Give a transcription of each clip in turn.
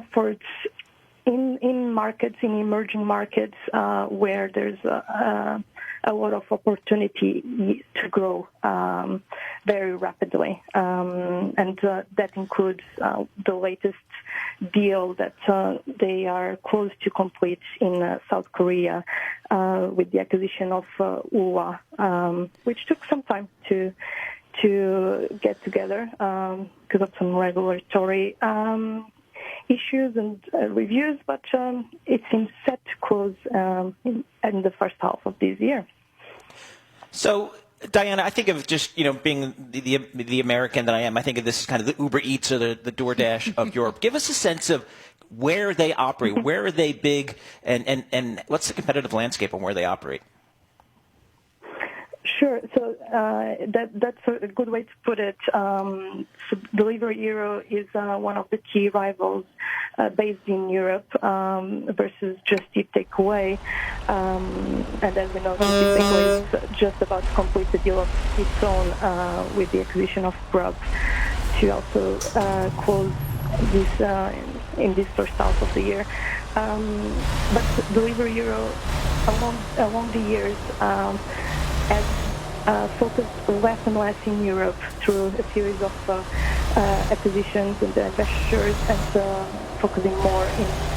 efforts in markets, in emerging markets, where there's a lot of opportunity to grow very rapidly. And that includes the latest deal that they are close to complete in South Korea with the acquisition of UWA, which took some time to get together because of some regulatory issues and reviews, but it seems set to close in the first half of this year. So, Diana, I think of just, being the American that I am, I think of this as kind of the Uber Eats or the DoorDash of Europe. Give us a sense of where they operate, where are they big, and what's the competitive landscape on where they operate? Sure. So that's a good way to put it. So Delivery Hero is one of the key rivals based in Europe versus Just Eat Takeaway. And as we know, Just Eat Takeaway is just about to complete the deal of its own with the acquisition of Grub to also close this in this first half of the year. But Delivery Hero, along the years, has focused less and less in Europe through a series of acquisitions and divestitures, and focusing more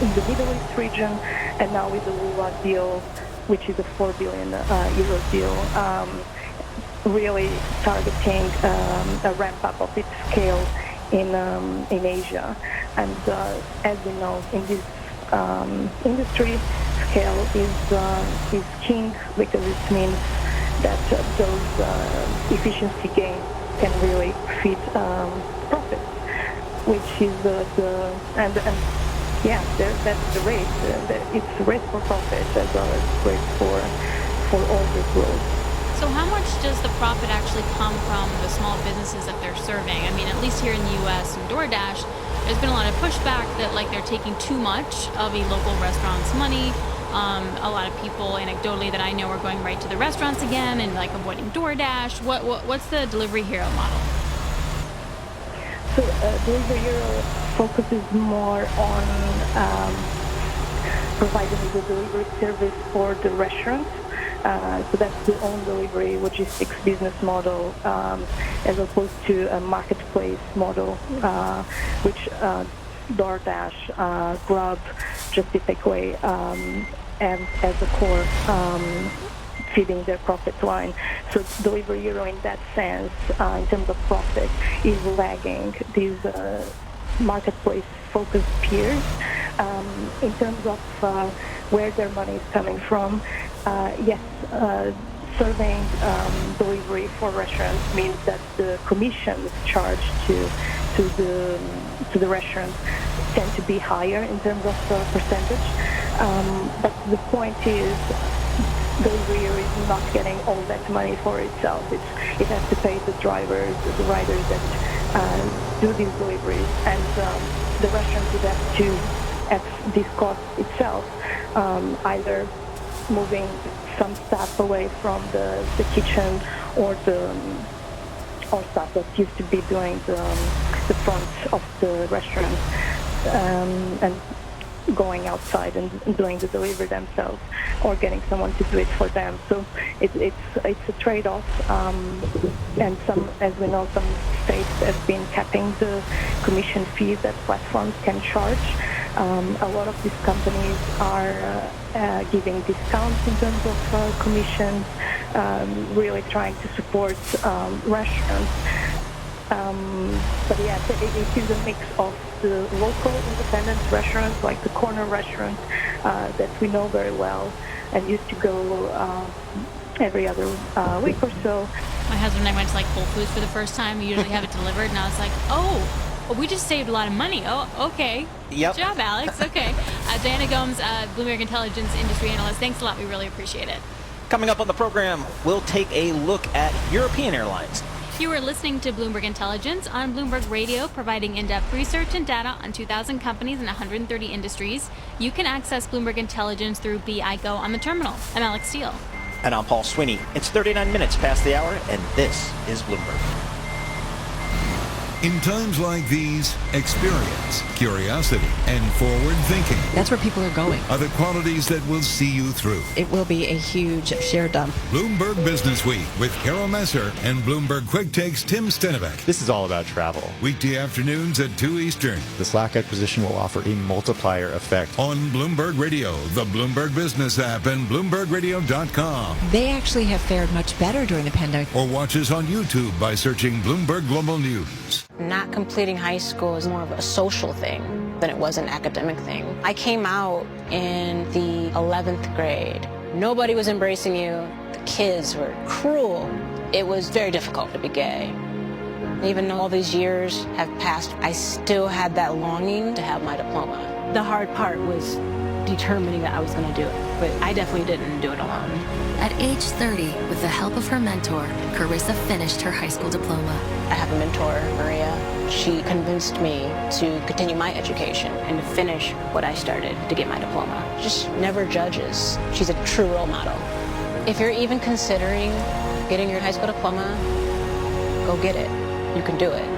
in the Middle East region, and now with the UWA deal, which is a 4 billion euro deal, really targeting a ramp-up of its scale in Asia. And as we know, in this industry, scale is king, because it means that those efficiency gains can really feed profits, which is that's the race. It's a race for profit as well as race for all the growth. So how much does the profit actually come from the small businesses that they're serving? I mean, at least here in the U.S. and DoorDash, there's been a lot of pushback that they're taking too much of a local restaurant's money. A lot of people, anecdotally, that I know are going right to the restaurants again and avoiding DoorDash. What's the Delivery Hero model? So Delivery Hero focuses more on providing the delivery service for the restaurants. So that's the own delivery logistics business model, as opposed to a marketplace model, which DoorDash, Grub, Just Eat Takeaway, and as a core feeding their profit line. So Delivery Hero, in that sense, in terms of profit, is lagging these marketplace-focused peers. In terms of where their money is coming from, yes, serving delivery for restaurants means that the commissions charged to the restaurants tend to be higher in terms of percentage. But the point is, Delivery Hero is not getting all that money for itself. It has to pay the drivers, the riders that do these deliveries, and the restaurants would have to, at this cost itself, either moving some staff away from the kitchen or staff that used to be doing the front of the restaurant, and going outside and doing the delivery themselves, or getting someone to do it for them. So it's a trade-off, and as we know, some states have been capping the commission fees that platforms can charge. A lot of these companies are giving discounts in terms of commissions, really trying to support restaurants. But yes, it is a mix of the local independent restaurants, like the corner restaurants that we know very well and used to go every other week or so. My husband and I went to Whole Foods for the first time. We usually have it delivered, and I was like, oh, we just saved a lot of money. Oh, okay. Yep. Good job, Alex. Okay. Diana Gomes, Bloomberg Intelligence Industry Analyst. Thanks a lot. We really appreciate it. Coming up on the program, we'll take a look at European airlines. You are listening to Bloomberg Intelligence on Bloomberg Radio, providing in-depth research and data on 2,000 companies in 130 industries. You can access Bloomberg Intelligence through BIGO on the terminal. I'm Alex Steele. And I'm Paul Sweeney. It's 39 minutes past the hour, and this is Bloomberg. In times like these, experience, curiosity, and forward thinking That's where people are going. are the qualities that will see you through. It will be a huge share dump. Bloomberg Business Week with Carol Messer and Bloomberg Quick Takes Tim Stenivek. This is all about travel. Weekday afternoons at 2 Eastern The Slack acquisition will offer a multiplier effect. on Bloomberg Radio, the Bloomberg Business app, and BloombergRadio.com. They actually have fared much better during the pandemic. Or watch us on YouTube by searching Bloomberg Global News. Not completing high school is more of a social thing than it was an academic thing. I came out in the 11th grade. Nobody was embracing you. The kids were cruel. It was very difficult to be gay. Even though all these years have passed, I still had that longing to have my diploma. The hard part was determining that I was going to do it, but I definitely didn't do it alone. At age 30, with the help of her mentor, Carissa finished her high school diploma. I have a mentor, Maria. She convinced me to continue my education and to finish what I started to get my diploma. Just never judges. She's a true role model. If you're even considering getting your high school diploma, go get it. You can do it.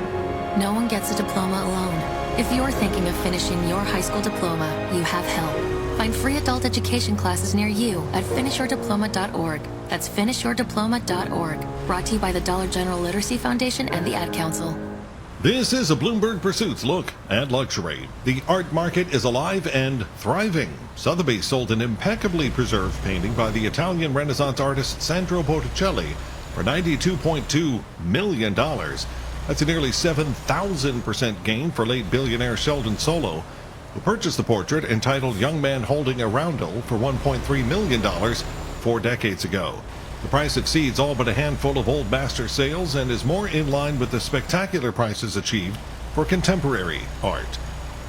No one gets a diploma alone. If you're thinking of finishing your high school diploma, you have help. Find free adult education classes near you at finishyourdiploma.org. That's finishyourdiploma.org. Brought to you by the Dollar General Literacy Foundation and the Ad Council. This is a Bloomberg Pursuits look at luxury. The art market is alive and thriving. Sotheby's sold an impeccably preserved painting by the Italian Renaissance artist Sandro Botticelli for $92.2 million. That's a nearly 7,000% gain for late billionaire Sheldon Solo, who purchased the portrait entitled Young Man Holding a Roundel for $1.3 million 4 decades ago. The price exceeds all but a handful of old master sales and is more in line with the spectacular prices achieved for contemporary art.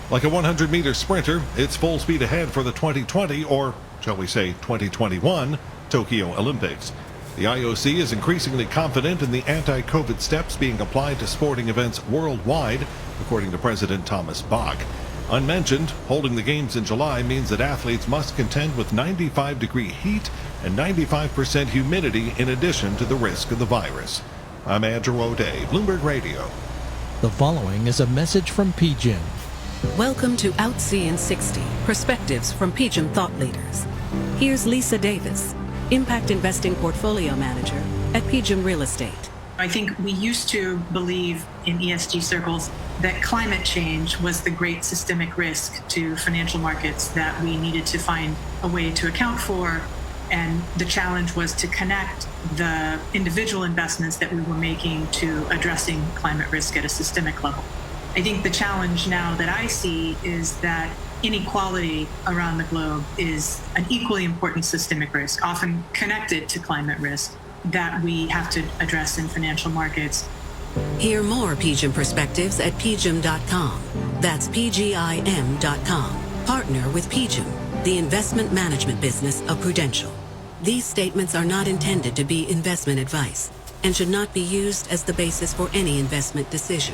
Like a 100-meter sprinter, it's full speed ahead for the 2020, or shall we say 2021, Tokyo Olympics. The IOC is increasingly confident in the anti-COVID steps being applied to sporting events worldwide, according to President Thomas Bach. Unmentioned, holding the games in July means that athletes must contend with 95-degree heat and 95% humidity in addition to the risk of the virus. I'm Andrew O'Day, Bloomberg Radio. The following is a message from PGIM. Welcome to OutSea in 60, Perspectives from PGIM Thought Leaders. Here's Lisa Davis, Impact Investing Portfolio Manager at PGIM Real Estate. I think we used to believe in ESG circles that climate change was the great systemic risk to financial markets that we needed to find a way to account for. And the challenge was to connect the individual investments that we were making to addressing climate risk at a systemic level. I think the challenge now that I see is that inequality around the globe is an equally important systemic risk, often connected to climate risk, that we have to address in financial markets. Hear more PGIM perspectives at pgim.com. That's PGIM.com. Partner with PGIM, the investment management business of Prudential. These statements are not intended to be investment advice and should not be used as the basis for any investment decision.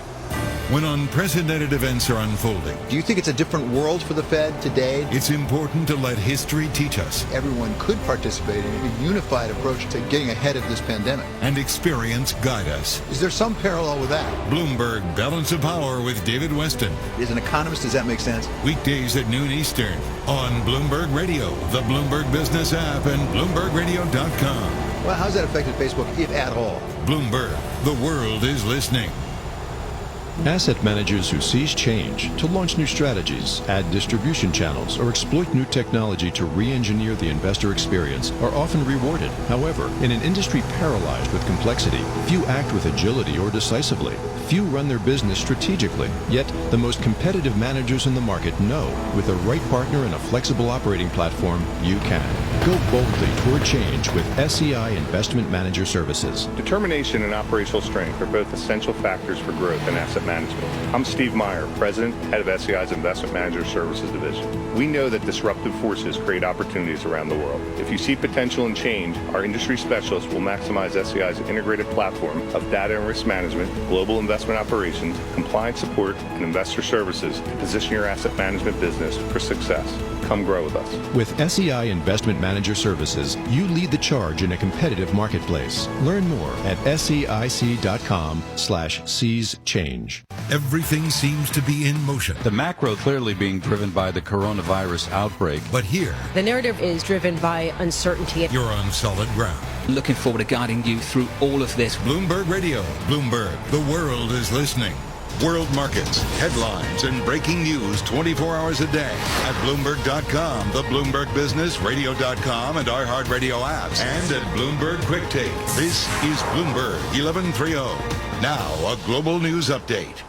When unprecedented events are unfolding, do you think it's a different world for the Fed today? It's important to let history teach us. Everyone could participate in a unified approach to getting ahead of this pandemic. And experience guide us. Is there some parallel with that? Bloomberg Balance of Power with David Weston. As an economist, does that make sense? Weekdays at noon Eastern on Bloomberg Radio, the Bloomberg Business app, and BloombergRadio.com. Well, how's that affected Facebook, if at all? Bloomberg, the world is listening. Asset managers who seize change to launch new strategies, add distribution channels, or exploit new technology to re-engineer the investor experience are often rewarded. However, in an industry paralyzed with complexity, few act with agility or decisively. Few run their business strategically. Yet, the most competitive managers in the market know, with the right partner and a flexible operating platform, you can. Go boldly toward change with SEI Investment Manager Services. Determination and operational strength are both essential factors for growth in asset management. I'm Steve Meyer, President, Head of SEI's Investment Manager Services Division. We know that disruptive forces create opportunities around the world. If you see potential in change, our industry specialists will maximize SEI's integrated platform of data and risk management, global investment operations, compliance support, and investor services to position your asset management business for success. Come grow with us. With SEI Investment Manager Services, you lead the charge in a competitive marketplace. Learn more at seic.com/seizechange. change. Everything seems to be in motion. The macro clearly being driven by the coronavirus outbreak. But here, the narrative is driven by uncertainty. You're on solid ground. Looking forward to guiding you through all of this. Bloomberg Radio. Bloomberg. The world is listening. World markets, headlines, and breaking news 24 hours a day at Bloomberg.com, the Bloomberg Business, Radio.com, and iHeartRadio apps, and at Bloomberg Quick Take. This is Bloomberg 1130. Now, a global news update.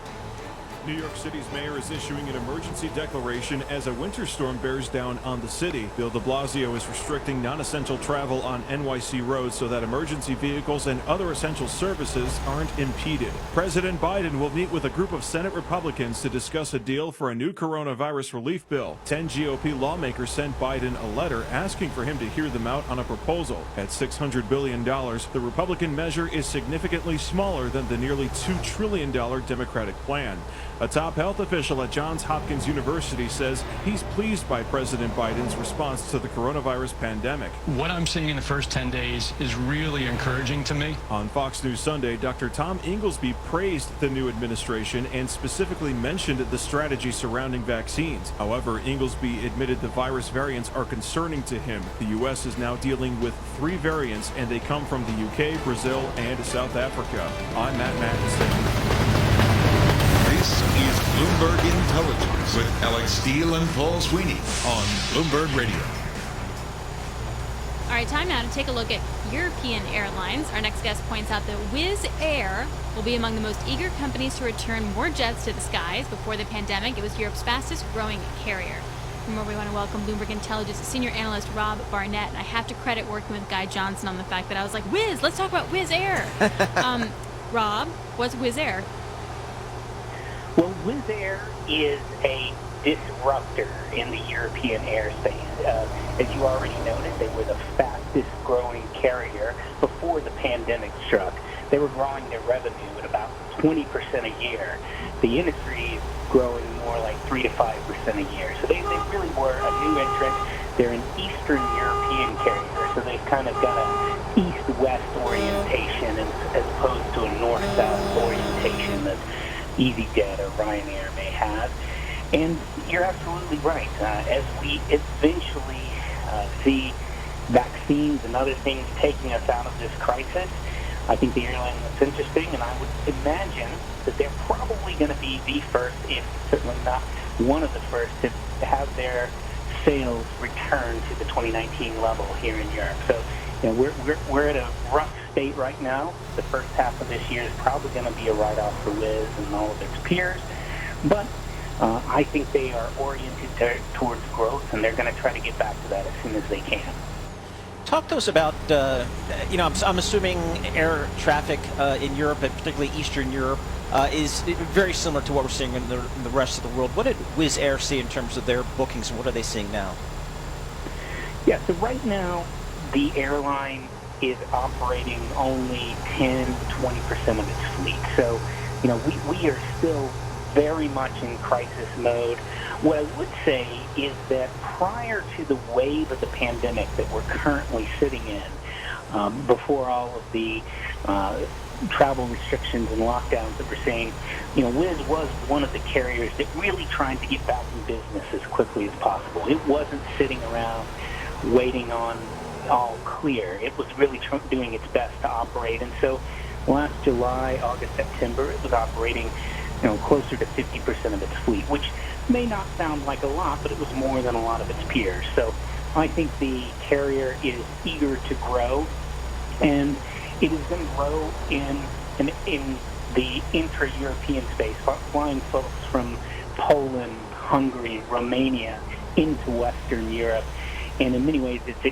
New York City's mayor is issuing an emergency declaration as a winter storm bears down on the city. Bill de Blasio is restricting non-essential travel on NYC roads so that emergency vehicles and other essential services aren't impeded. President Biden will meet with a group of Senate Republicans to discuss a deal for a new coronavirus relief bill. 10 GOP lawmakers sent Biden a letter asking for him to hear them out on a proposal. At $600 billion, the Republican measure is significantly smaller than the nearly $2 trillion Democratic plan. A top health official at Johns Hopkins University says he's pleased by President Biden's response to the coronavirus pandemic. What I'm seeing in the first 10 days is really encouraging to me. On Fox News Sunday, Dr. Tom Inglesby praised the new administration and specifically mentioned the strategy surrounding vaccines. However, Inglesby admitted the virus variants are concerning to him. The U.S. is now dealing with 3 variants, and they come from the UK, Brazil, and South Africa. I'm Matt Mattinson. This is Bloomberg Intelligence with Alex Steele and Paul Sweeney on Bloomberg Radio. All right, time now to take a look at European airlines. Our next guest points out that Wizz Air will be among the most eager companies to return more jets to the skies. Before the pandemic, it was Europe's fastest growing carrier. From where we want to welcome Bloomberg Intelligence senior analyst Rob Barnett. And I have to credit working with Guy Johnson on the fact that I was like, Wizz, let's talk about Wizz Air. Rob, what's Wizz Air? Well, Wizz Air is a disruptor in the European airspace. As you already noted, they were the fastest growing carrier before the pandemic struck. They were growing their revenue at about 20% a year. The industry is growing more like 3 to 5% a year. So they really were a new entrant. They're an Eastern European carrier, so they've kind of got a east-west orientation as opposed to a north-south orientation that EasyJet or Ryanair may have. And you're absolutely right. As we eventually see vaccines and other things taking us out of this crisis, I think the airline is interesting, and I would imagine that they're probably going to be the first, if certainly not one of the first, to have their sales return to the 2019 level here in Europe. So, you know, we're at a rough state right now. The first half of this year is probably going to be a write-off for Wizz and all of its peers, but I think they are oriented towards growth, and they're going to try to get back to that as soon as they can. Talk to us about, I'm assuming air traffic in Europe, and particularly Eastern Europe, is very similar to what we're seeing in the rest of the world. What did Wizz Air see in terms of their bookings, and what are they seeing now? Yeah, so right now, the airline is operating only 10 to 20% of its fleet. So, you know, we are still very much in crisis mode. What I would say is that prior to the wave of the pandemic that we're currently sitting in, before all of the travel restrictions and lockdowns that we're seeing, you know, Wizz was one of the carriers that really tried to get back in business as quickly as possible. It wasn't sitting around waiting on all clear. It was really doing its best to operate. And so last July, August, September, it was operating, you know, closer to 50% of its fleet, which may not sound like a lot, but it was more than a lot of its peers. So I think the carrier is eager to grow, and it is going to grow in the intra-European space, flying folks from Poland, Hungary, Romania into Western Europe. And in many ways, it's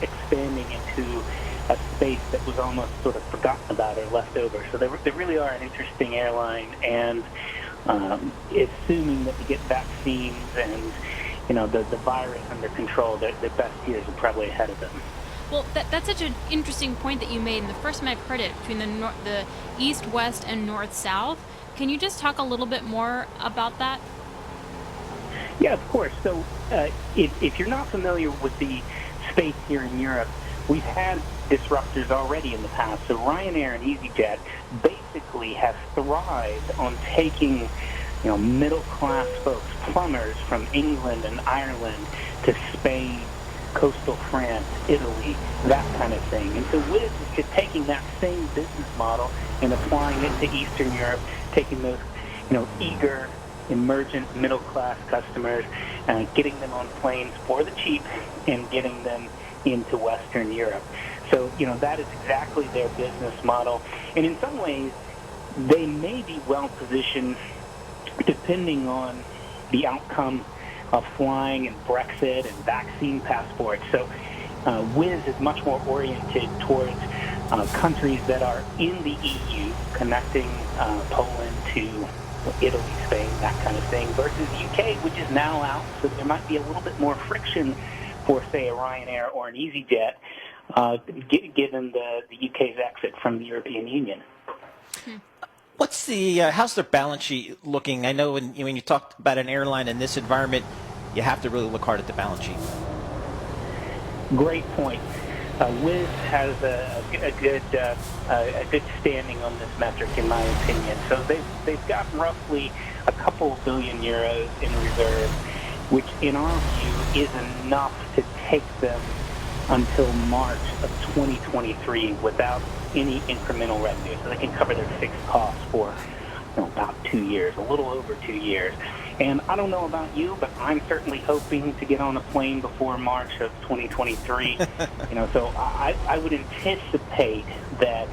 expanding into a space that was almost sort of forgotten about or left over. So they really are an interesting airline, and assuming that we get vaccines and, you know, the virus under control, their best years are probably ahead of them. Well, that's such an interesting point that you made, and the first time I've heard it, between the east-west and north-south. Can you just talk a little bit more about that? Yeah, of course. So if you're not familiar with the space here in Europe, we've had disruptors already in the past. So Ryanair and EasyJet, based basically has thrived on taking, middle-class folks, plumbers from England and Ireland to Spain, coastal France, Italy, that kind of thing. And so Wiz is just taking that same business model and applying it to Eastern Europe, taking those, eager, emergent middle-class customers, getting them on planes for the cheap and getting them into Western Europe. So, that is exactly their business model. And in some ways, they may be well-positioned depending on the outcome of flying and Brexit and vaccine passports. So Wiz is much more oriented towards countries that are in the EU, connecting Poland to Italy, Spain, that kind of thing, versus UK, which is now out. So there might be a little bit more friction for, say, a Ryanair or an EasyJet, given the UK's exit from the European Union. What's how's their balance sheet looking? I know when you talked about an airline in this environment, you have to really look hard at the balance sheet. Great point. Wiz has a good standing on this metric, in my opinion. So they've got roughly a couple billion euros in reserve, which in our view is enough to take them until March of 2023 without any incremental revenue. So they can cover their fixed costs for about 2 years, a little over 2 years. And I don't know about you, but I'm certainly hoping to get on a plane before March of 2023. So I would anticipate that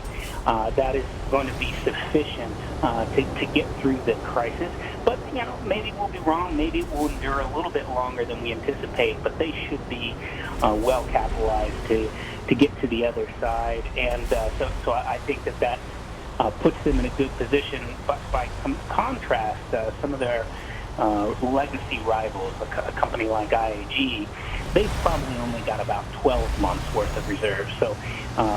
that is going to be sufficient to get through the crisis. But maybe we'll be wrong. Maybe it will endure a little bit longer than we anticipate. But they should be well capitalized to get to the other side. And so I think that puts them in a good position. But by contrast, some of their legacy rivals, a company like IAG, they've probably only got about 12 months worth of reserves. So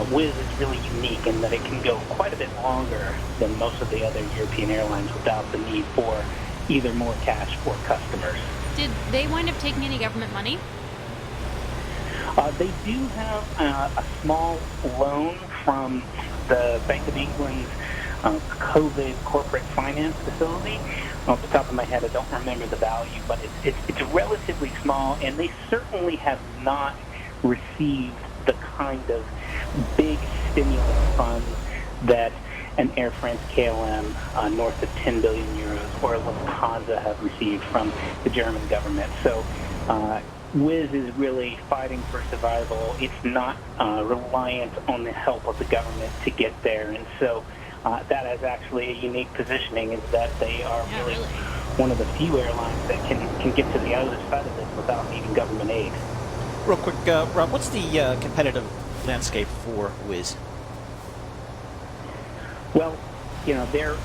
Wiz is really unique in that it can go quite a bit longer than most of the other European airlines without the need for either more cash or customers. Did they wind up taking any government money? They do have a small loan from the Bank of England's COVID corporate finance facility. Off the top of my head, I don't remember the value, but it's relatively small, and they certainly have not received the kind of big stimulus funds that an Air France-KLM north of 10 billion euros or Lufthansa have received from the German government. So Wiz is really fighting for survival. It's not reliant on the help of the government to get there, and so that is actually a unique positioning, is that they are really one of the few airlines that can get to the other side of this without needing government aid. Real quick, Rob, what's the competitive landscape for Wiz? Well, their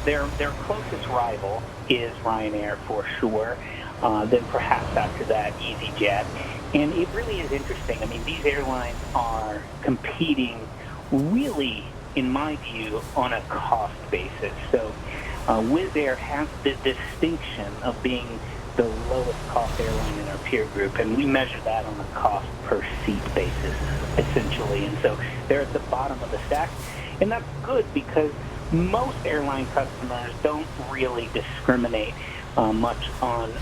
closest rival is Ryanair for sure. Then perhaps after that, EasyJet. And it really is interesting. I mean, these airlines are competing really, in my view, on a cost basis. So Wizz Air has the distinction of being the lowest cost airline in our peer group, and we measure that on a cost per seat basis, essentially. And so they're at the bottom of the stack, and that's good because most airline customers don't really discriminate much on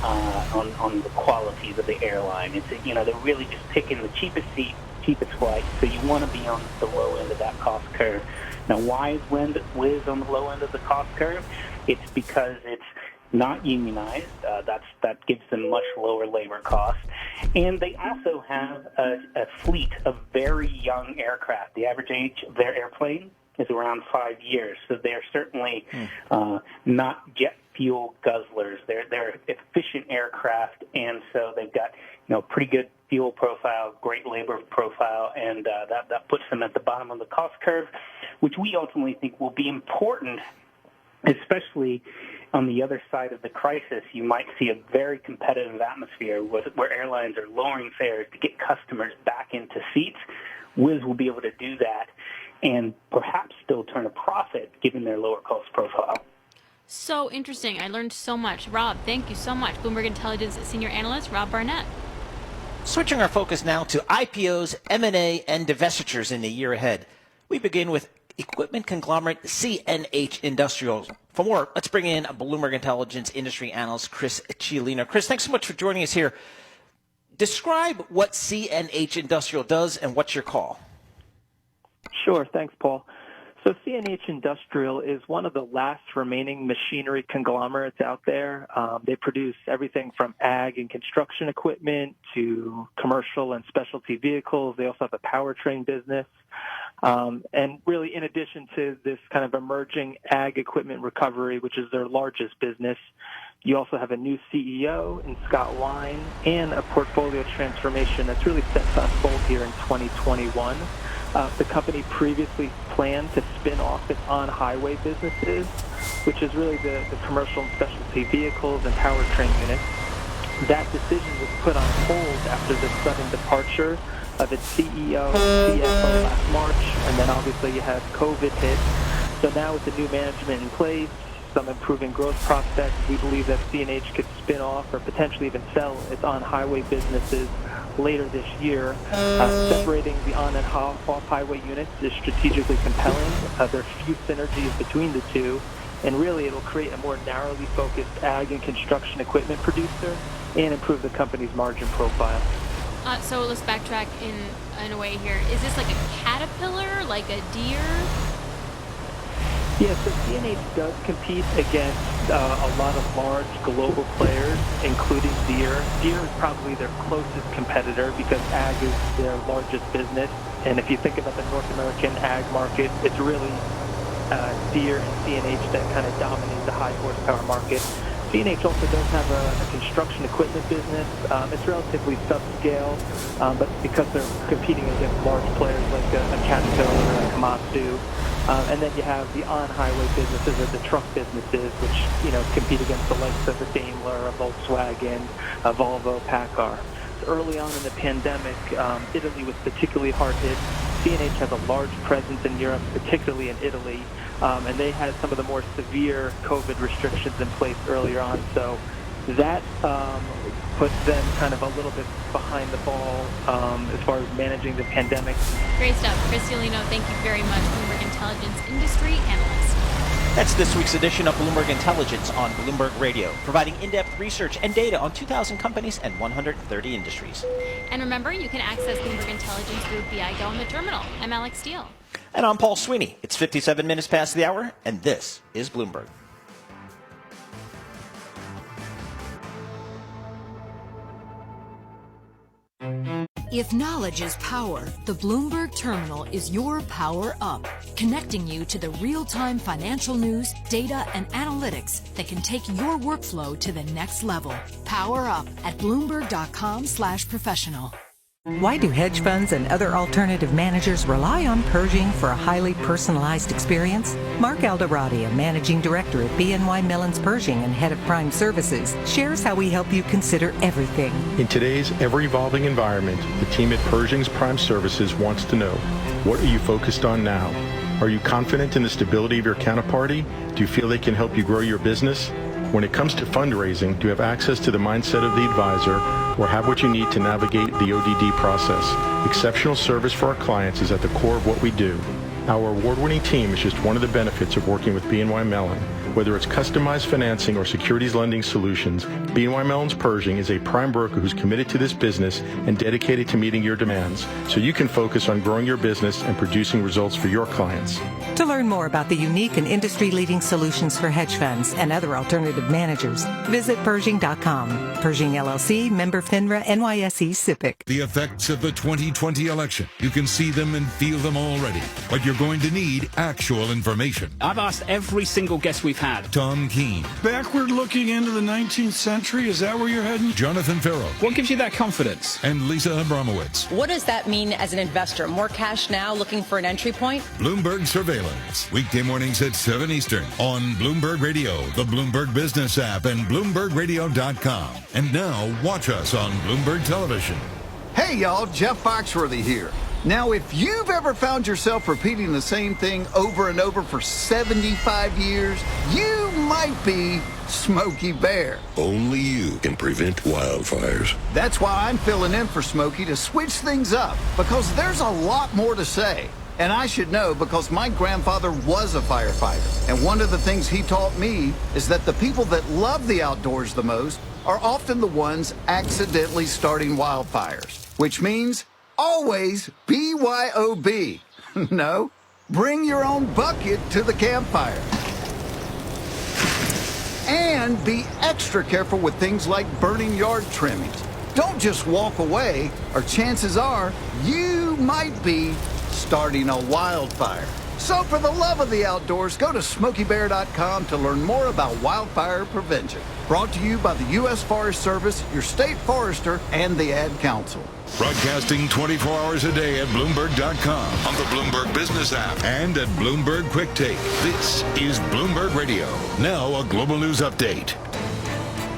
the qualities of the airline. It's they're really just picking the cheapest seat, cheapest flight. So you want to be on the low end of that cost curve. Now, why is Wizz on the low end of the cost curve? It's because it's not unionized. That gives them much lower labor costs. And they also have a fleet of very young aircraft. The average age of their airplane is around 5 years. So they're certainly not jet fuel guzzlers. They're efficient aircraft, and so they've got pretty good fuel profile, great labor profile, and that puts them at the bottom of the cost curve, which we ultimately think will be important, especially on the other side of the crisis. You might see a very competitive atmosphere where airlines are lowering fares to get customers back into seats. Wizz will be able to do that and perhaps still turn a profit given their lower cost profile. So interesting. I learned so much. Rob, thank you so much. Bloomberg Intelligence Senior Analyst, Rob Barnett. Switching our focus now to IPOs, M&A, and divestitures in the year ahead. We begin with equipment conglomerate CNH Industrial. For more, let's bring in Bloomberg Intelligence industry analyst Chris Ciolino. Chris, thanks so much for joining us here. Describe what CNH Industrial does and what's your call. Sure. Thanks, Paul. So CNH Industrial is one of the last remaining machinery conglomerates out there. They produce everything from ag and construction equipment to commercial and specialty vehicles. They also have a powertrain business. And really, in addition to this kind of emerging ag equipment recovery, which is their largest business, you also have a new CEO in Scott Wine and a portfolio transformation that's really set to unfold here in 2021. The company previously planned to spin off its on-highway businesses, which is really the commercial and specialty vehicles and powertrain units. That decision was put on hold after the sudden departure of its CEO, CFO last March, and then obviously you had COVID hit. So now with the new management in place, some improving growth prospects, we believe that CNH could spin off or potentially even sell its on-highway businesses later this year. Separating the on and off-highway units is strategically compelling. There are few synergies between the two, and really it'll create a more narrowly focused ag and construction equipment producer and improve the company's margin profile. So let's backtrack in a way here. Is this like a Caterpillar, like a Deere? Yeah, so CNH does compete against a lot of large global players, including Deere. Deere is probably their closest competitor because ag is their largest business. And if you think about the North American ag market, it's really Deere and CNH that kind of dominate the high horsepower market. CNH also does have a construction equipment business. It's relatively subscale, but because they're competing against large players like a Caterpillar or a Komatsu. And then you have the on-highway businesses or the truck businesses, which, compete against the likes of a Daimler, a Volkswagen, a Volvo, PACCAR. So early on in the pandemic, Italy was particularly hard hit. CNH has a large presence in Europe, particularly in Italy, and they had some of the more severe COVID restrictions in place earlier on. So that puts them kind of a little bit behind the ball as far as managing the pandemic. Great stuff. Chris Ciolino, thank you very much, Bloomberg Intelligence industry analyst. That's this week's edition of Bloomberg Intelligence on Bloomberg Radio, providing in-depth research and data on 2,000 companies and 130 industries. And remember, you can access Bloomberg Intelligence through BI Go on the terminal. I'm Alex Steele. And I'm Paul Sweeney. It's 57 minutes past the hour, and this is Bloomberg. If knowledge is power, the Bloomberg Terminal is your power up, connecting you to the real-time financial news, data, and analytics that can take your workflow to the next level. Power up at Bloomberg.com/professional. Why do hedge funds and other alternative managers rely on Pershing for a highly personalized experience? Mark Alderati, a managing director at BNY Mellon's Pershing and head of Prime Services, shares how we help you consider everything. In today's ever-evolving environment, the team at Pershing's Prime Services wants to know, what are you focused on now? Are you confident in the stability of your counterparty? Do you feel they can help you grow your business? When it comes to fundraising, do you have access to the mindset of the advisor or have what you need to navigate the ODD process? Exceptional service for our clients is at the core of what we do. Our award-winning team is just one of the benefits of working with BNY Mellon. Whether it's customized financing or securities lending solutions, BNY Mellon's Pershing is a prime broker who's committed to this business and dedicated to meeting your demands, so you can focus on growing your business and producing results for your clients. To learn more about the unique and industry-leading solutions for hedge funds and other alternative managers, visit Pershing.com. Pershing LLC, member FINRA, NYSE, SIPC. The effects of the 2020 election. You can see them and feel them already, but you're going to need actual information. I've asked every single guest we've had. Tom Keene. Backward looking into the 19th century, is that where you're heading? Jonathan Farrell. What gives you that confidence? And Lisa Abramowitz. What does that mean as an investor? More cash now, looking for an entry point? Bloomberg Surveillance. Weekday mornings at 7 Eastern on Bloomberg Radio, the Bloomberg Business app, and BloombergRadio.com. And now watch us on Bloomberg Television. Hey, y'all. Jeff Foxworthy here. Now, if you've ever found yourself repeating the same thing over and over for 75 years, you might be Smokey Bear. Only you can prevent wildfires. That's why I'm filling in for Smokey to switch things up, because there's a lot more to say. And I should know because my grandfather was a firefighter. And one of the things he taught me is that the people that love the outdoors the most are often the ones accidentally starting wildfires, which means always BYOB. No, bring your own bucket to the campfire. And be extra careful with things like burning yard trimmings. Don't just walk away, or chances are you might be starting a wildfire. So for the love of the outdoors, go to SmokeyBear.com to learn more about wildfire prevention. Brought to you by the U.S. Forest Service, your state forester, and the Ad Council. Broadcasting 24 hours a day at Bloomberg.com, on the Bloomberg Business app, and at Bloomberg Quick Take. This is Bloomberg Radio. Now a global news update.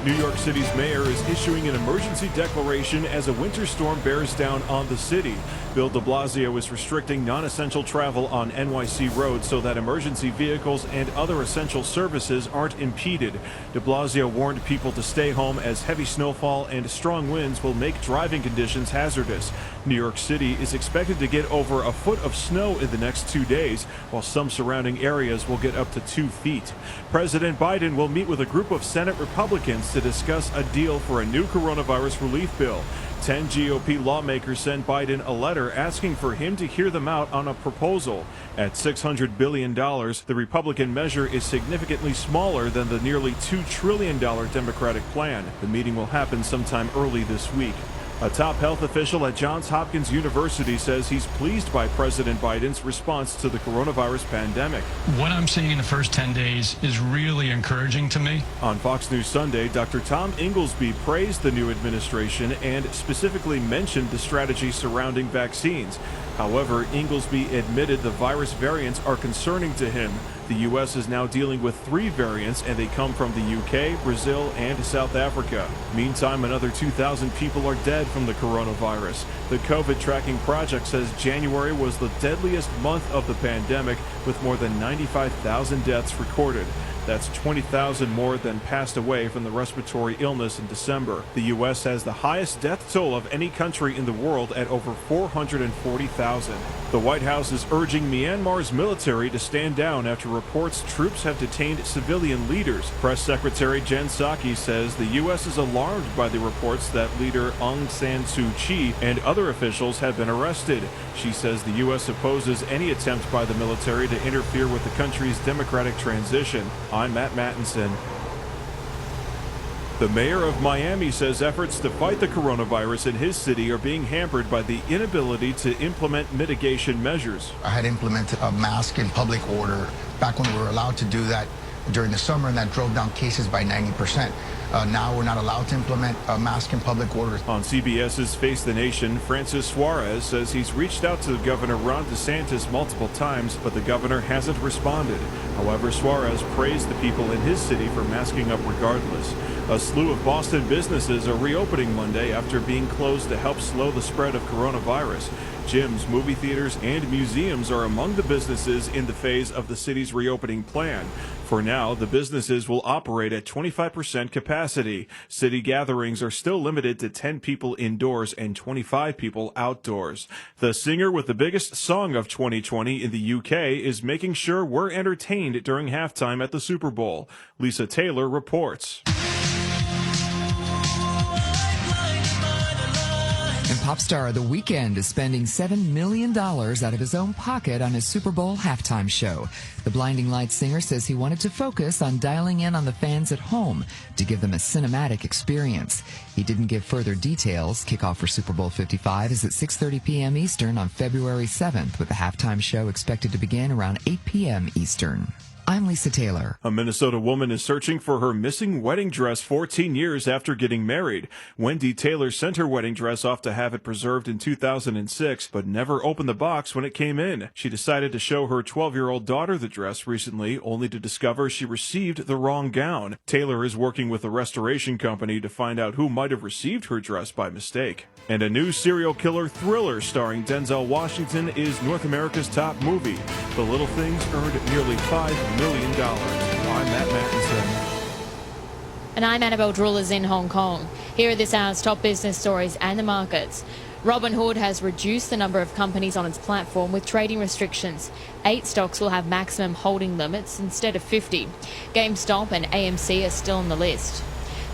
New York City's mayor is issuing an emergency declaration as a winter storm bears down on the city. Bill de Blasio is restricting non-essential travel on NYC roads so that emergency vehicles and other essential services aren't impeded. De Blasio warned people to stay home as heavy snowfall and strong winds will make driving conditions hazardous. New York City is expected to get over a foot of snow in the next 2 days, while some surrounding areas will get up to 2 feet. President Biden will meet with a group of Senate Republicans to discuss a deal for a new coronavirus relief bill. 10 GOP lawmakers sent Biden a letter asking for him to hear them out on a proposal. At $600 billion, the Republican measure is significantly smaller than the nearly $2 trillion Democratic plan. The meeting will happen sometime early this week. A top health official at Johns Hopkins University says he's pleased by President Biden's response to the coronavirus pandemic. What I'm seeing in the first 10 days is really encouraging to me. On Fox News Sunday, Dr. Tom Inglesby praised the new administration and specifically mentioned the strategy surrounding vaccines. However, Inglesby admitted the virus variants are concerning to him. The U.S. is now dealing with 3 variants, and they come from the U.K., Brazil, and South Africa. Meantime, another 2,000 people are dead from the coronavirus. The COVID Tracking Project says January was the deadliest month of the pandemic, with more than 95,000 deaths recorded. That's 20,000 more than passed away from the respiratory illness in December. The U.S. has the highest death toll of any country in the world at over 440,000. The White House is urging Myanmar's military to stand down after reports troops have detained civilian leaders. Press Secretary Jen Psaki says the U.S. is alarmed by the reports that leader Aung San Suu Kyi and other officials have been arrested. She says the U.S. opposes any attempt by the military to interfere with the country's democratic transition. I'm Matt Mattinson. The mayor of Miami says efforts to fight the coronavirus in his city are being hampered by the inability to implement mitigation measures. I had implemented a mask in public order back when we were allowed to do that during the summer, and that drove down cases by 90%. Now we're not allowed to implement a mask in public order. On CBS's Face the Nation, Francis Suarez says he's reached out to Governor Ron DeSantis multiple times, but the governor hasn't responded. However, Suarez praised the people in his city for masking up regardless. A slew of Boston businesses are reopening Monday after being closed to help slow the spread of coronavirus. Gyms, movie theaters, and museums are among the businesses in the phase of the city's reopening plan. For now, the businesses will operate at 25% capacity. City gatherings are still limited to 10 people indoors and 25 people outdoors. The singer with the biggest song of 2020 in the UK is making sure we're entertained during halftime at the Super Bowl. Lisa Taylor reports. And pop star The Weeknd is spending $7 million out of his own pocket on his Super Bowl halftime show. The Blinding Lights singer says he wanted to focus on dialing in on the fans at home to give them a cinematic experience. He didn't give further details. Kickoff for Super Bowl 55 is at 6:30 p.m. Eastern on February 7th, with the halftime show expected to begin around 8 p.m. Eastern. I'm Lisa Taylor. A Minnesota woman is searching for her missing wedding dress 14 years after getting married. Wendy Taylor sent her wedding dress off to have it preserved in 2006, but never opened the box when it came in. She decided to show her 12-year-old daughter the dress recently, only to discover she received the wrong gown. Taylor is working with a restoration company to find out who might have received her dress by mistake. And a new serial killer thriller starring Denzel Washington is North America's top movie. The Little Things earned nearly $5 million. I'm Matt Mattinson. And I'm Annabelle Drulers in Hong Kong. Here are this hour's top business stories and the markets. Robinhood has reduced the number of companies on its platform with trading restrictions. 8 stocks will have maximum holding limits instead of 50. GameStop and AMC are still on the list.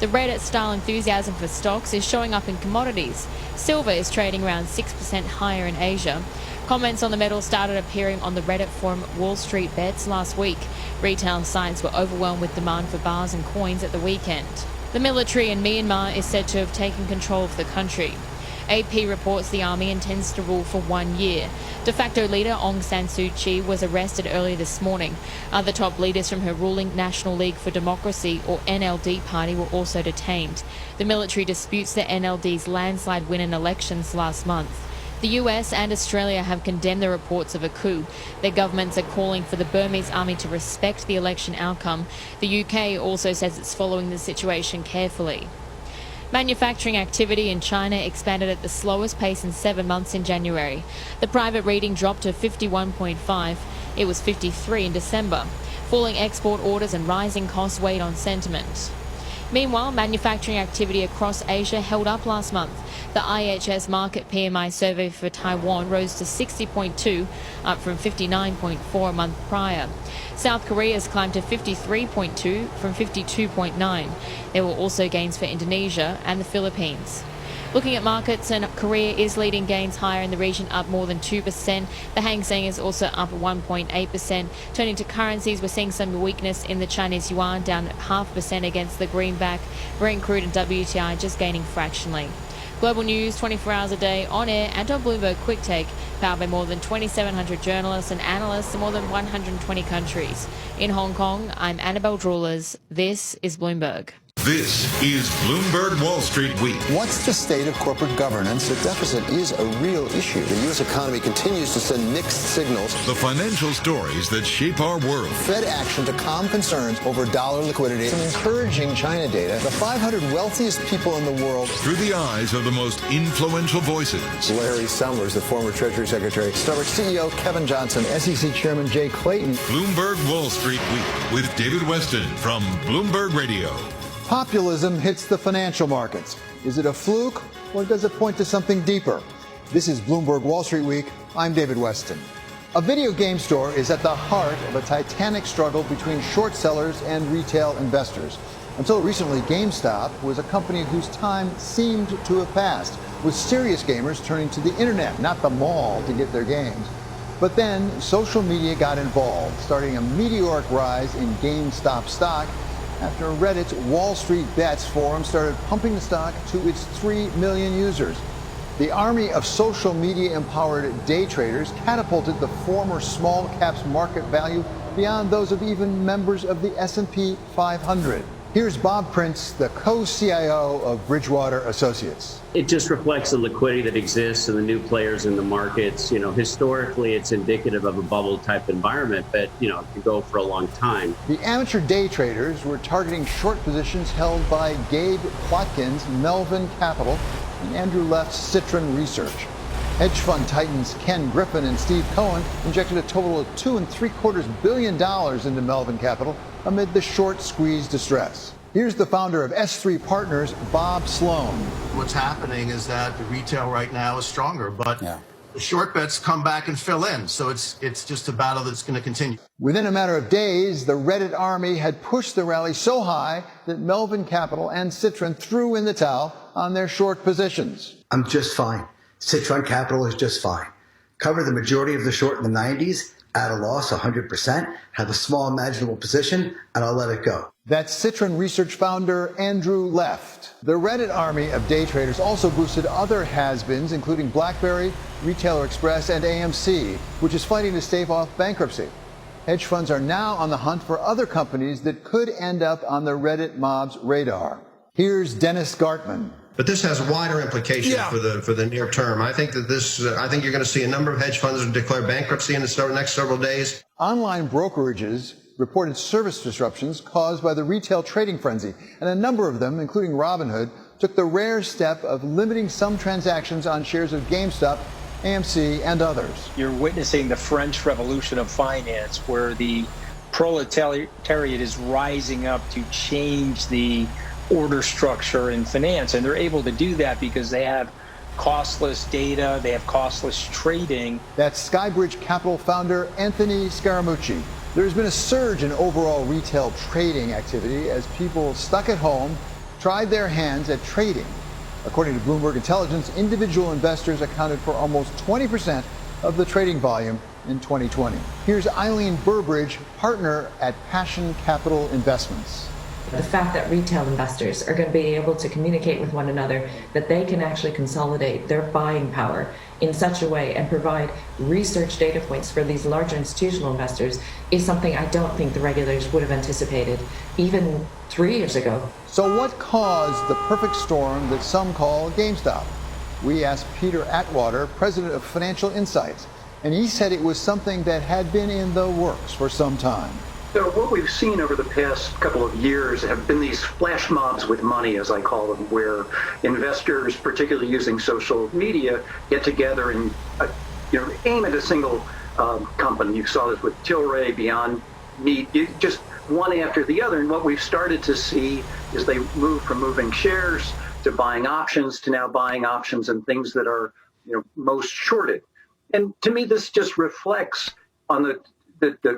The Reddit-style enthusiasm for stocks is showing up in commodities. Silver is trading around 6% higher in Asia. Comments on the metal started appearing on the Reddit forum Wall Street Bets last week. Retail sites were overwhelmed with demand for bars and coins at the weekend. The military in Myanmar is said to have taken control of the country. AP reports the army intends to rule for 1 year. De facto leader Aung San Suu Kyi was arrested early this morning. Other top leaders from her ruling National League for Democracy, or NLD party, were also detained. The military disputes the NLD's landslide win in elections last month. The US and Australia have condemned the reports of a coup. Their governments are calling for the Burmese army to respect the election outcome. The UK also says it's following the situation carefully. Manufacturing activity in China expanded at the slowest pace in 7 months in January. The private reading dropped to 51.5. It was 53 in December. Falling export orders and rising costs weighed on sentiment. Meanwhile, manufacturing activity across Asia held up last month. The IHS Markit PMI survey for Taiwan rose to 60.2, up from 59.4 a month prior. South Korea's climbed to 53.2 from 52.9. There were also gains for Indonesia and the Philippines. Looking at markets, and Korea is leading gains higher in the region, up more than 2%. The Hang Seng is also up 1.8%. Turning to currencies, we're seeing some weakness in the Chinese yuan, down 0.5% against the greenback. Brent crude and WTI just gaining fractionally. Global news 24 hours a day on air and on Bloomberg Quick Take, powered by more than 2,700 journalists and analysts in more than 120 countries. In Hong Kong, I'm Annabelle Drewlers. This is Bloomberg. This is Bloomberg Wall Street Week. What's the state of corporate governance? The deficit is a real issue. The U.S. economy continues to send mixed signals. The financial stories that shape our world. Fed action to calm concerns over dollar liquidity. Some encouraging China data. The 500 wealthiest people in the world. Through the eyes of the most influential voices. Larry Summers, the former Treasury Secretary. Starbucks CEO Kevin Johnson. SEC Chairman Jay Clayton. Bloomberg Wall Street Week with David Weston from Bloomberg Radio. Populism hits the financial markets. Is it a fluke, or does it point to something deeper? This is Bloomberg Wall Street Week. I'm David Weston. A video game store is at the heart of a titanic struggle between short sellers and retail investors. Until recently, GameStop was a company whose time seemed to have passed, with serious gamers turning to the internet, not the mall, to get their games. But then social media got involved, starting a meteoric rise in GameStop stock after Reddit's Wall Street Bets forum started pumping the stock to its 3 million users. The army of social media-empowered day traders catapulted the former small caps market value beyond those of even members of the S&P 500. Here's Bob Prince, the co-CIO of Bridgewater Associates. It just reflects the liquidity that exists and the new players in the markets. You know, historically, it's indicative of a bubble type environment, but, you know, it can go for a long time. The amateur day traders were targeting short positions held by Gabe Plotkin's Melvin Capital and Andrew Left's Citron Research. Hedge fund titans Ken Griffin and Steve Cohen injected a total of $2.75 billion into Melvin Capital amid the short squeeze distress. Here's the founder of S3 Partners, Bob Sloan. What's happening is that the retail right now is stronger, but the short bets come back and fill in. So it's just a battle that's going to continue. Within a matter of days, the Reddit army had pushed the rally so high that Melvin Capital and Citron threw in the towel on their short positions. I'm just fine. Citron Capital is just fine. Covered the majority of the short in the 90s, at a loss 100%, have a small imaginable position, and I'll let it go. That's Citron Research founder Andrew Left. The Reddit army of day traders also boosted other has-beens, including BlackBerry, Retailer Express, and AMC, which is fighting to stave off bankruptcy. Hedge funds are now on the hunt for other companies that could end up on the Reddit mob's radar. Here's Dennis Gartman. But this has wider implications for the near term. I think that I think you're going to see a number of hedge funds declare bankruptcy in the next several days. Online brokerages reported service disruptions caused by the retail trading frenzy, and a number of them, including Robinhood, took the rare step of limiting some transactions on shares of GameStop, AMC, and others. You're witnessing the French Revolution of finance, where the proletariat is rising up to change the order structure in finance, and they're able to do that because they have costless data, they have costless trading. That's Skybridge Capital founder Anthony Scaramucci. There's been a surge in overall retail trading activity as people stuck at home tried their hands at trading. According to Bloomberg Intelligence, individual investors accounted for almost 20% of the trading volume in 2020. Here's Eileen Burbridge, partner at Passion Capital Investments. The fact that retail investors are going to be able to communicate with one another, that they can actually consolidate their buying power in such a way and provide research data points for these larger institutional investors is something I don't think the regulators would have anticipated even 3 years ago. So what caused the perfect storm that some call GameStop? We asked Peter Atwater, president of Financial Insights, and he said it was something that had been in the works for some time. So what we've seen over the past couple of years have been these flash mobs with money, as I call them, where investors, particularly using social media, get together and aim at a single company. You saw this with Tilray, Beyond Meat, just one after the other. And what we've started to see is they move from moving shares to buying options to now buying options and things that are most shorted. And to me, this just reflects on the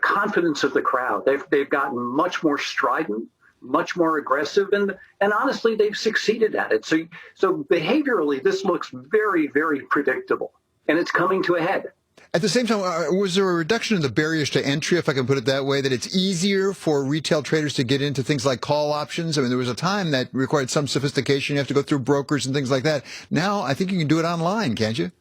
confidence of the crowd. They've gotten much more strident, much more aggressive, and honestly, they've succeeded at it. So behaviorally, this looks very, very predictable, and it's coming to a head. At the same time, was there a reduction in the barriers to entry, if I can put it that way, that it's easier for retail traders to get into things like call options? I mean, there was a time that required some sophistication. You have to go through brokers and things like that. Now, I think you can do it online, can't you?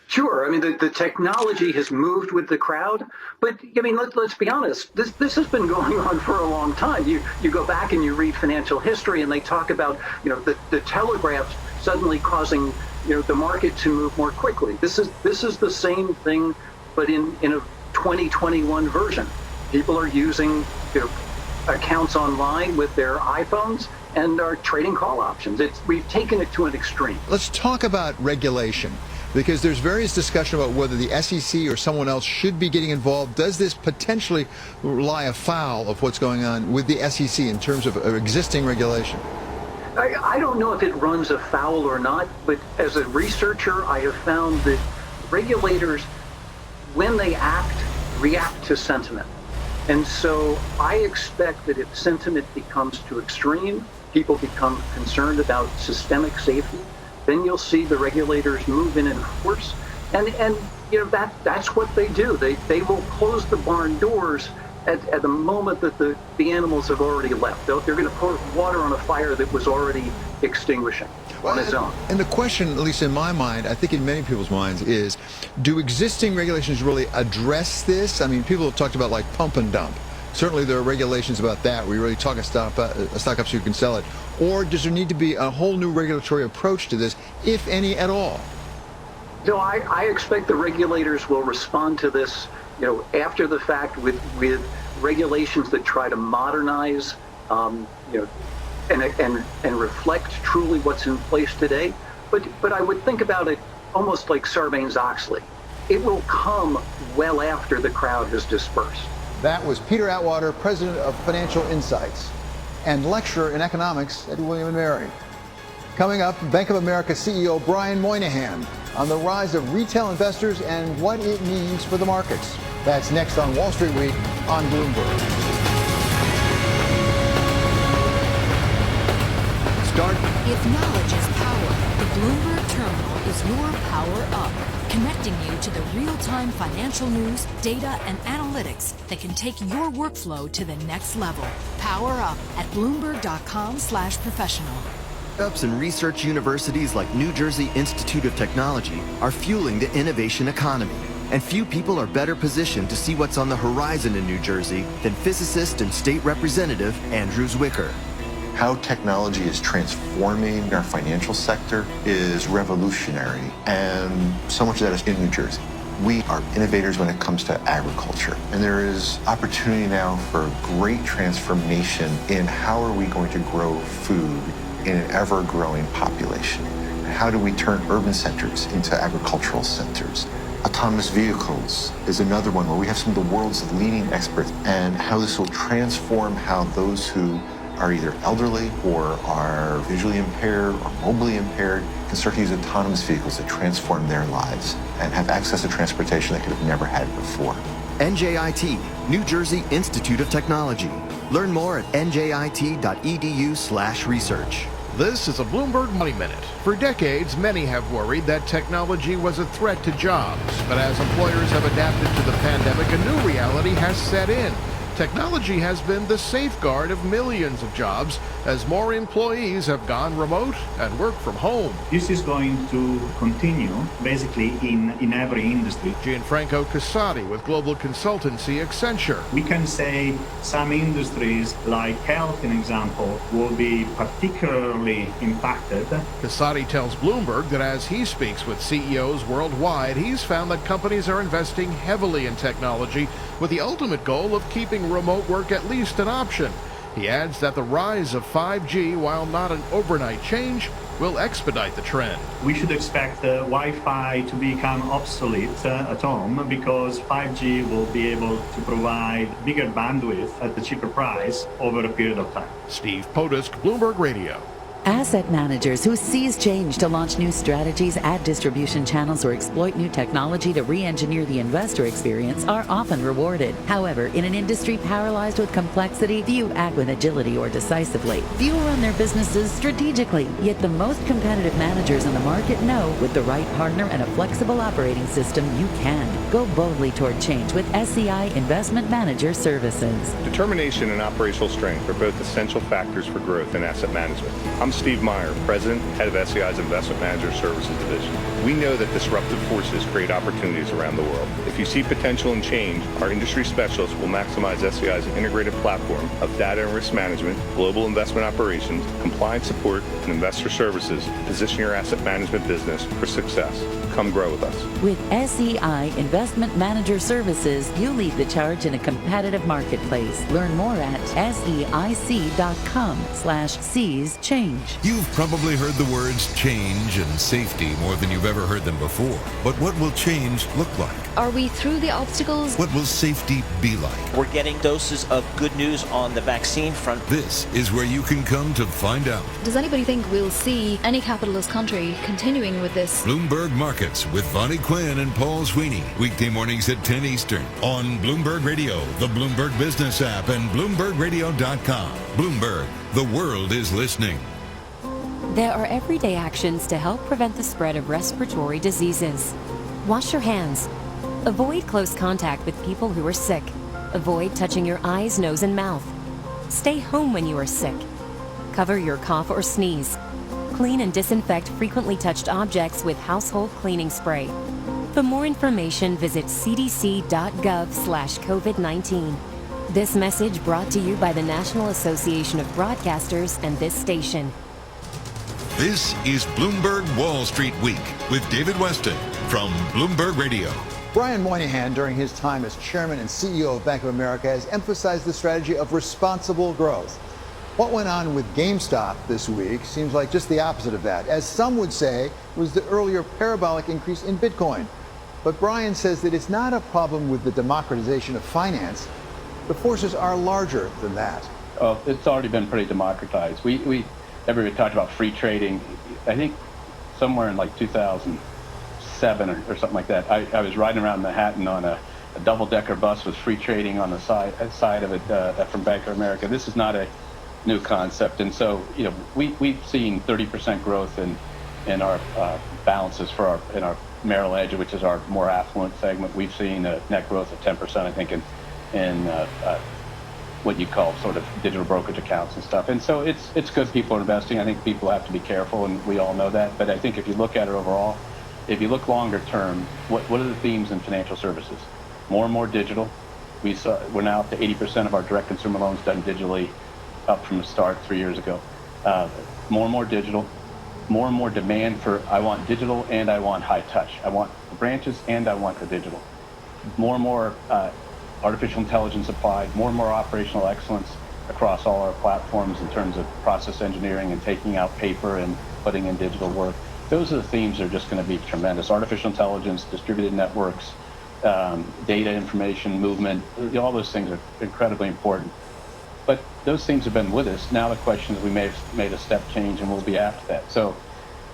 Sure. I mean, the technology has moved with the crowd, but I mean, let's be honest. This has been going on for a long time. You go back and you read financial history, and they talk about the telegraph suddenly causing the market to move more quickly. This is the same thing, but in a 2021 version. People are using accounts online with their iPhones and are trading call options. We've taken it to an extreme. Let's talk about regulation, because there's various discussion about whether the SEC or someone else should be getting involved. Does this potentially lie afoul of what's going on with the SEC in terms of existing regulation? I don't know if it runs afoul or not, but as a researcher, I have found that regulators, when they act, react to sentiment. And so I expect that if sentiment becomes too extreme, people become concerned about systemic safety, then you'll see the regulators move in and force, and that's what they do. They will close the barn doors at the moment that the animals have already left. They're going to pour water on a fire that was already extinguishing on its own. And the question, at least in my mind, I think in many people's minds, is do existing regulations really address this? I mean, people have talked about like pump and dump. Certainly there are regulations about that where you really talk a stock up so you can sell it. Or does there need to be a whole new regulatory approach to this, if any at all? No, I expect the regulators will respond to this, after the fact with regulations that try to modernize, and reflect truly what's in place today. But I would think about it almost like Sarbanes-Oxley. It will come well after the crowd has dispersed. That was Peter Atwater, president of Financial Insights and lecturer in economics at William & Mary. Coming up, Bank of America CEO Brian Moynihan on the rise of retail investors and what it means for the markets. That's next on Wall Street Week on Bloomberg. If knowledge is power, the Bloomberg Terminal is your power up, connecting you to the real-time financial news, data, and analytics that can take your workflow to the next level. Power up at Bloomberg.com/professional. Startups and research universities like New Jersey Institute of Technology are fueling the innovation economy. And few people are better positioned to see what's on the horizon in New Jersey than physicist and state representative Andrew Zwicker. How technology is transforming our financial sector is revolutionary, and so much of that is in New Jersey. We are innovators when it comes to agriculture, and there is opportunity now for great transformation in how are we going to grow food in an ever-growing population. How do we turn urban centers into agricultural centers? Autonomous vehicles is another one where we have some of the world's leading experts, and how this will transform how those who are either elderly or are visually impaired or mobilely impaired can start to use autonomous vehicles that transform their lives and have access to transportation they could have never had before. NJIT, New Jersey Institute of Technology. Learn more at njit.edu/research. This is a Bloomberg Money Minute. For decades, many have worried that technology was a threat to jobs. But as employers have adapted to the pandemic, a new reality has set in. Technology has been the safeguard of millions of jobs as more employees have gone remote and work from home. This is going to continue basically in every industry. Gianfranco Casati with global consultancy Accenture. We can say some industries like health, an example, will be particularly impacted. Casati tells Bloomberg that as he speaks with CEOs worldwide, he's found that companies are investing heavily in technology with the ultimate goal of keeping remote work at least an option. He adds that the rise of 5G, while not an overnight change, will expedite the trend. We should expect Wi-Fi to become obsolete at home because 5G will be able to provide bigger bandwidth at a cheaper price over a period of time. Steve Potusk, Bloomberg Radio. Asset managers who seize change to launch new strategies, add distribution channels, or exploit new technology to re-engineer the investor experience are often rewarded. However, in an industry paralyzed with complexity, few act with agility or decisively. Few run their businesses strategically. Yet the most competitive managers in the market know with the right partner and a flexible operating system, you can. Go boldly toward change with SEI Investment Manager Services. Determination and operational strength are both essential factors for growth in asset management. I'm Steve Meyer, President, Head of SEI's Investment Manager Services Division. We know that disruptive forces create opportunities around the world. If you see potential in change, our industry specialists will maximize SEI's integrated platform of data and risk management, global investment operations, compliance support, and investor services to position your asset management business for success. Come grow with us. With SEI Investment Manager Services, you lead the charge in a competitive marketplace. Learn more at SEIC.com/seize change. You've probably heard the words change and safety more than you've ever heard them before. But what will change look like? Are we through the obstacles? What will safety be like? We're getting doses of good news on the vaccine front. This is where you can come to find out. Does anybody think we'll see any capitalist country continuing with this? Bloomberg Markets with Vonnie Quinn and Paul Sweeney. Weekday mornings at 10 Eastern on Bloomberg Radio, the Bloomberg Business app, and BloombergRadio.com. Bloomberg, the world is listening. There are everyday actions to help prevent the spread of respiratory diseases. Wash your hands. Avoid close contact with people who are sick. Avoid touching your eyes, nose, and mouth. Stay home when you are sick. Cover your cough or sneeze. Clean and disinfect frequently touched objects with household cleaning spray. For more information, visit cdc.gov/COVID-19. This message brought to you by the National Association of Broadcasters and this station. This is Bloomberg Wall Street Week with David Weston from Bloomberg Radio. Brian Moynihan, during his time as chairman and CEO of Bank of America, has emphasized the strategy of responsible growth. What went on with GameStop this week seems like just the opposite of that. As some would say, was the earlier parabolic increase in Bitcoin. But Brian says that it's not a problem with the democratization of finance. The forces are larger than that. Oh, it's already been pretty democratized. Everybody talked about free trading. I think somewhere in like 2007 or something like that, I was riding around Manhattan on a double-decker bus with free trading on the side of it from Bank of America. This is not a new concept, and so we've seen 30% growth in our balances in our Merrill Edge, which is our more affluent segment. We've seen a net growth of 10%, I think, in what you call sort of digital brokerage accounts and stuff. And so it's good people are investing. I think people have to be careful, and we all know that. But I think if you look at it overall, if you look longer term, what are the themes in financial services? More and more digital. We're now up to 80% of our direct consumer loans done digitally, up from the start 3 years ago. More and more digital. More and more demand for I want digital and I want high touch. I want the branches and I want the digital. More and more artificial intelligence applied, more and more operational excellence across all our platforms in terms of process engineering and taking out paper and putting in digital work. Those are the themes that are just going to be tremendous. Artificial intelligence, distributed networks, data information, movement, all those things are incredibly important. But those things have been with us. Now the question is we may have made a step change and we'll be after that. So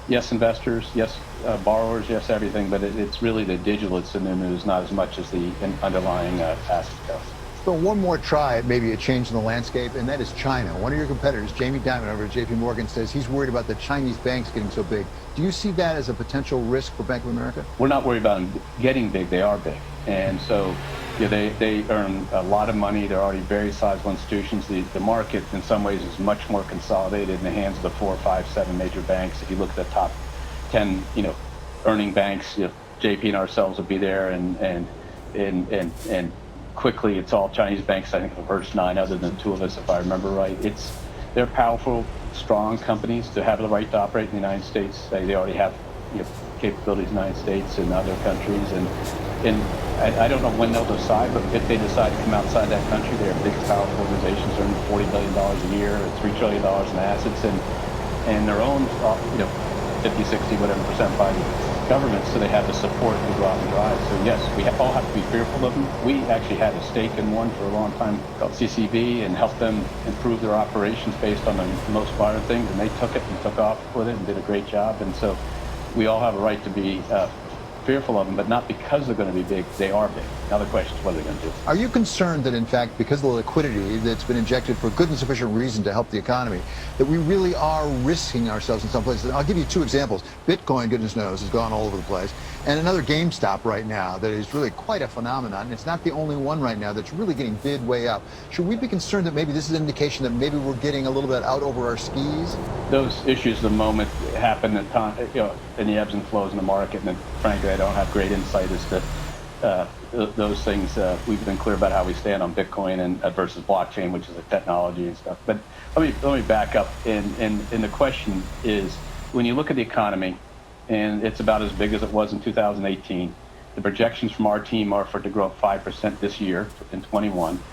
yes, investors, yes, borrowers, yes, everything, but it's really the digital that's in the news, not as much as the underlying asset class. So one more try at maybe a change in the landscape, and that is China. One of your competitors, Jamie Dimon over at JP Morgan, says he's worried about the Chinese banks getting so big. Do you see that as a potential risk for Bank of America? We're not worried about them getting big. They are big. And so they earn a lot of money. They're already very sizable institutions. The market, in some ways, is much more consolidated in the hands of the 4, 5, 7 major banks. If you look at the top 10, earning banks, JP and ourselves will be there, and quickly it's all Chinese banks. I think the first 9, other than 2 of us, if I remember right. They're powerful, strong companies to have the right to operate in the United States. They already have capabilities in the United States and other countries, and I don't know when they'll decide, but if they decide to come outside that country, they're big, powerful organizations, earning $40 billion a year, or $3 trillion in assets, and they're owned, 50, 60, whatever % by the government, so they have the support to go out and drive. So yes, we all have to be fearful of them. We actually had a stake in one for a long time called CCB and helped them improve their operations based on the most modern things, and they took it and took off with it and did a great job. And so we all have a right to be fearful of them, but not because they're going to be big. They are big. Now the question is what are they going to do. Are you concerned that, in fact, because of the liquidity that's been injected for good and sufficient reason to help the economy, that we really are risking ourselves in some places? I'll give you 2 examples. Bitcoin, goodness knows, has gone all over the place. And another GameStop right now that is really quite a phenomenon. And it's not the only one right now that's really getting bid way up. Should we be concerned that maybe this is an indication that maybe we're getting a little bit out over our skis? Those issues, the moment happen at time, in the ebbs and flows in the market, and frankly, I don't have great insight as to those things. We've been clear about how we stand on Bitcoin and versus blockchain, which is a technology and stuff. But let me back up. And the question is, when you look at the economy, and it's about as big as it was in 2018. The projections from our team are for it to grow up 5% this year in 21.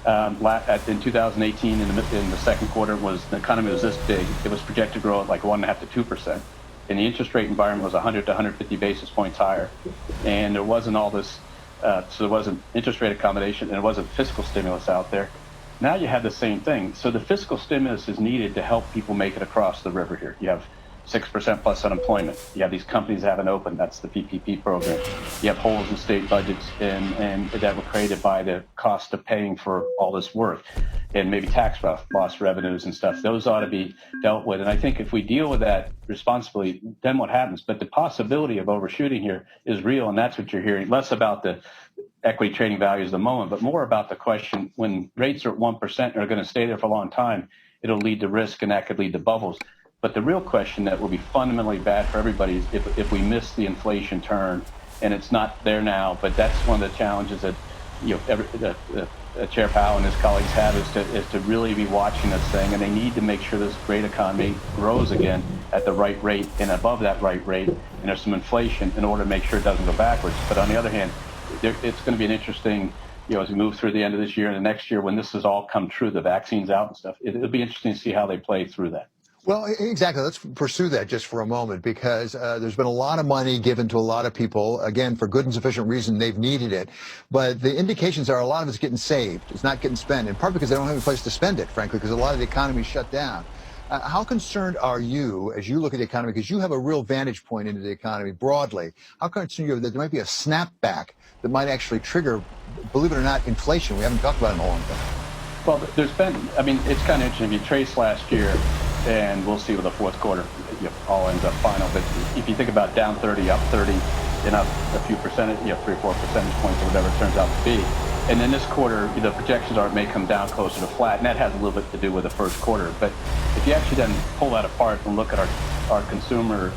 In 2018, in the second quarter, the economy was this big. It was projected to grow at like 1.5 to 2%. And the interest rate environment was 100 to 150 basis points higher. And there wasn't all this, so there wasn't interest rate accommodation, and there wasn't fiscal stimulus out there. Now you have the same thing. So the fiscal stimulus is needed to help people make it across the river here. You have 6% plus unemployment. You have these companies that haven't opened. That's the PPP program. You have holes in state budgets and that were created by the cost of paying for all this work, and maybe tax loss revenues and stuff. Those ought to be dealt with. And I think if we deal with that responsibly, then what happens? But the possibility of overshooting here is real, and that's what you're hearing. Less about the equity trading values at the moment, but more about the question when rates are at 1% and are going to stay there for a long time, it'll lead to risk, and that could lead to bubbles. But the real question that will be fundamentally bad for everybody is if we miss the inflation turn, and it's not there now. But that's one of the challenges that Chair Powell and his colleagues have is to really be watching this thing, and they need to make sure this great economy grows again at the right rate and above that right rate, and there's some inflation in order to make sure it doesn't go backwards. But on the other hand, it's going to be an interesting, as we move through the end of this year and the next year when this has all come true, the vaccine's out and stuff, it'll be interesting to see how they play through that. Well, exactly. Let's pursue that just for a moment, because there's been a lot of money given to a lot of people, again, for good and sufficient reason. They've needed it. But the indications are a lot of it's getting saved. It's not getting spent, in part because they don't have a place to spend it, frankly, because a lot of the economy is shut down. How concerned are you as you look at the economy, because you have a real vantage point into the economy broadly? How concerned are you that there might be a snapback that might actually trigger, believe it or not, inflation? We haven't talked about it in a long time. Well, there's been, it's kind of interesting. If you trace last year, and we'll see with the fourth quarter, all ends up final. But if you think about down 30, up 30, and up a few percentage, 3 or 4 percentage points or whatever it turns out to be. And then this quarter, the projections are it may come down closer to flat, and that has a little bit to do with the first quarter. But if you actually then pull that apart and look at our consumer,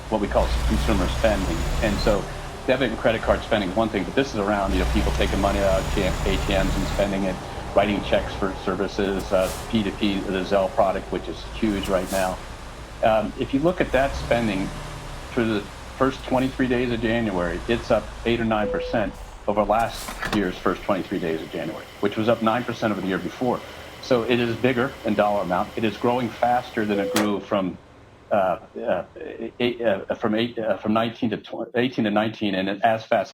what we call consumer spending, and so debit and credit card spending is one thing, but this is around people taking money out of ATMs and spending it, writing checks for services, P2P, the Zelle product, which is huge right now. If you look at that spending through the first 23 days of January, it's up 8 or 9% over last year's first 23 days of January, which was up 9% over the year before. So it is bigger in dollar amount. It is growing faster than it grew from 18 to 19, and as fast